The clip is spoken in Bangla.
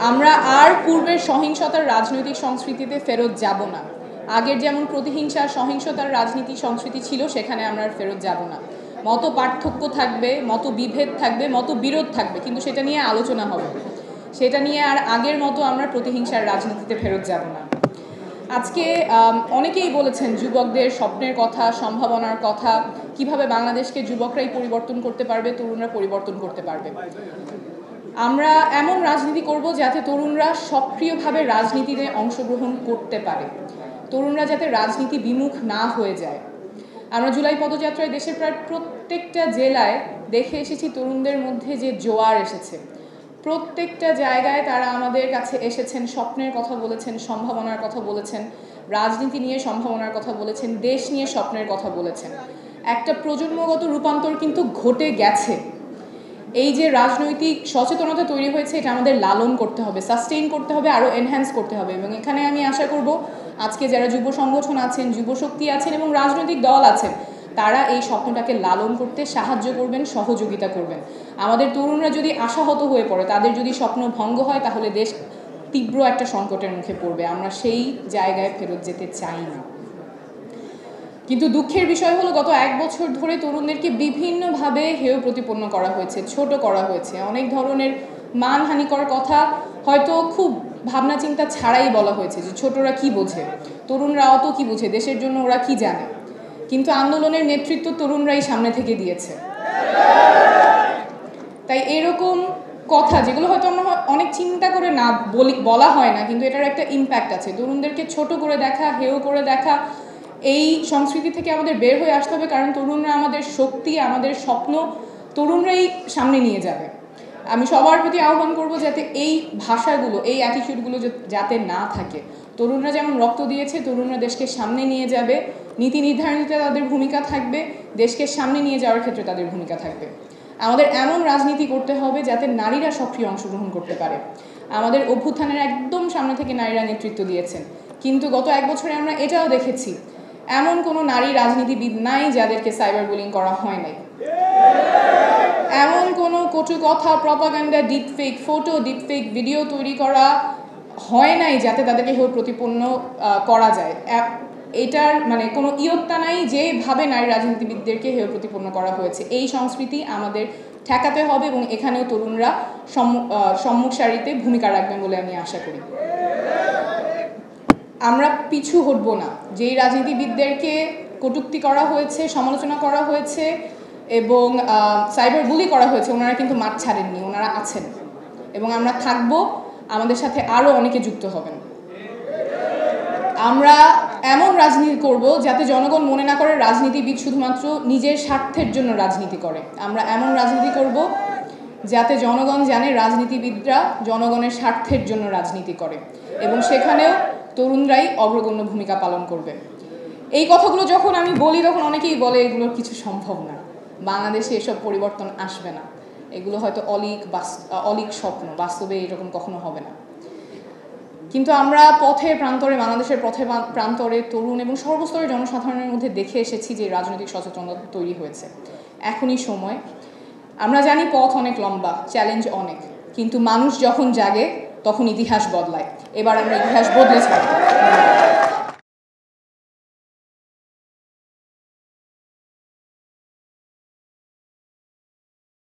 আমরা আর পূর্বের সহিংসতার রাজনৈতিক সংস্কৃতিতে ফেরত যাব না। আগের যেমন প্রতিহিংসা সহিংসতার রাজনীতি সংস্কৃতি ছিল, সেখানে আমরা আর ফেরত যাব না। মত পার্থক্য থাকবে, মত বিভেদ থাকবে, মত বিরোধ থাকবে, কিন্তু সেটা নিয়ে আলোচনা হবে। সেটা নিয়ে আর আগের মতো আমরা প্রতিহিংসার রাজনীতিতে ফেরত যাব না। আজকে অনেকেই বলেছেন যুবকদের স্বপ্নের কথা, সম্ভাবনার কথা, কিভাবে বাংলাদেশকে যুবকরাই পরিবর্তন করতে পারবে, তরুণরা পরিবর্তন করতে পারবে। আমরা এমন রাজনীতি করব যাতে তরুণরা সক্রিয়ভাবে রাজনীতিতে অংশগ্রহণ করতে পারে, তরুণরা যাতে রাজনীতি বিমুখ না হয়ে যায়। আমরা জুলাই পদযাত্রায় দেশের প্রায় প্রত্যেকটা জেলায় দেখে এসেছি তরুণদের মধ্যে যে জোয়ার এসেছে। প্রত্যেকটা জায়গায় তারা আমাদের কাছে এসেছেন, স্বপ্নের কথা বলেছেন, সম্ভাবনার কথা বলেছেন, রাজনীতি নিয়ে সম্ভাবনার কথা বলেছেন, দেশ নিয়ে স্বপ্নের কথা বলেছেন। একটা প্রজন্মগত রূপান্তর কিন্তু ঘটে গেছে। এই যে রাজনৈতিক সচেতনতা তৈরি হয়েছে, এটা আমাদের লালন করতে হবে, সাস্টেইন করতে হবে, আরও এনহ্যান্স করতে হবে। এবং এখানে আমি আশা করব আজকে যারা যুব সংগঠন আছেন, যুবশক্তি আছেন এবং রাজনৈতিক দল আছেন, তারা এই স্বপ্নটাকে লালন করতে সাহায্য করবেন, সহযোগিতা করবেন। আমাদের তরুণরা যদি আশাহত হয়ে পড়ে, তাদের যদি স্বপ্ন ভঙ্গ হয়, তাহলে দেশ তীব্র একটা সংকটের মুখে পড়বে। আমরা সেই জায়গায় ফেরত যেতে চাই না। কিন্তু দুঃখের বিষয় হলো, গত 1 বছর ধরে তরুণদেরকে বিভিন্নভাবে হেয় প্রতিপন্ন করা হয়েছে, ছোট করা হয়েছে। অনেক ধরনের মানহানিকর কথা হয়তো খুব ভাবনা চিন্তা ছাড়াই বলা হয়েছে, যে ছোটরা কি বোঝে, তরুণরা অত কি বোঝে, দেশের জন্য ওরা কি জানে। কিন্তু আন্দোলনের নেতৃত্ব তরুণরাই সামনে থেকে দিয়েছে। তাই এরকম কথা যেগুলো হয়তো আমরা অনেক চিন্তা করে না বলা হয় না, কিন্তু এটার একটা ইম্প্যাক্ট আছে। তরুণদেরকে ছোট করে দেখা, হেয় করে দেখা, এই সংস্কৃতি থেকে আমাদের বের হয়ে আসতে হবে। কারণ তরুণরা আমাদের শক্তি, আমাদের স্বপ্ন তরুণরাই সামনে নিয়ে যাবে। আমি সবার প্রতি আহ্বান করব যাতে এই ভাষাগুলো, এই অ্যাটিটিউডগুলো যাতে না থাকে। তরুণরা যেমন রক্ত দিয়েছে, তরুণরা দেশকে সামনে নিয়ে যাবে, নীতি নির্ধারণীতে তাদের ভূমিকা থাকবে, দেশকে সামনে নিয়ে যাওয়ার ক্ষেত্রে তাদের ভূমিকা থাকবে। আমাদের এমন রাজনীতি করতে হবে যাতে নারীরা সক্রিয় অংশগ্রহণ করতে পারে। আমাদের অভ্যুত্থানের একদম সামনে থেকে নারীরা নেতৃত্ব দিয়েছেন, কিন্তু গত 1 বছরে আমরা এটাও দেখেছি, এমন কোনো নারী রাজনীতিবিদ নাই যাদেরকে সাইবার বুলিং করা হয় নাই। এমন কোনো কটু কথা, propaganda, deepfake photo, deepfake video তৈরি করা হয় নাই যাতে তাদেরকে হেয় প্রতিপন্ন করা যায়। এটার মানে কোনো ইয়ত্তা নাই যেভাবে নারী রাজনীতিবিদদেরকে হেয় প্রতিপন্ন করা হয়েছে। এই সংস্কৃতি আমাদের ঠেকাতে হবে এবং এখানেও তরুণরা সম্মুখ সারিতে ভূমিকা রাখবেন বলে আমি আশা করি। আমরা পিছু হটব না। যেই রাজনীতিবিদদেরকে কটূক্তি করা হয়েছে, সমালোচনা করা হয়েছে এবং সাইবার বুলি করা হয়েছে, ওনারা কিন্তু মাঠ ছাড়েননি, ওনারা আছেন এবং আমরা থাকবো। আমাদের সাথে আরও অনেকে যুক্ত হবেন। আমরা এমন রাজনীতি করব যাতে জনগণ মনে না করে রাজনীতিবিদ শুধুমাত্র নিজের স্বার্থের জন্য রাজনীতি করে। আমরা এমন রাজনীতি করব যাতে জনগণ জানে রাজনীতিবিদরা জনগণের স্বার্থের জন্য রাজনীতি করে এবং সেখানেও তরুণরাই অগ্রগণ্য ভূমিকা পালন করবে। এই কথাগুলো যখন আমি বলি, তখন অনেকেই বলে এগুলোর কিছু সম্ভব না, বাংলাদেশে এসব পরিবর্তন আসবে না, এগুলো হয়তো অলীক স্বপ্ন, বাস্তবে এরকম কখনো হবে না। কিন্তু আমরা পথের প্রান্তরে, বাংলাদেশের পথের প্রান্তরে তরুণ এবং সর্বস্তরের জনসাধারণের মধ্যে দেখে এসেছি যে রাজনৈতিক সচেতনতা তৈরি হয়েছে। এখনই সময়। আমরা জানি পথ অনেক লম্বা, চ্যালেঞ্জ অনেক, কিন্তু মানুষ যখন জাগে তখন ইতিহাস বদলায়। এবার আমরা ইতিহাস বদলে ছাড়ব।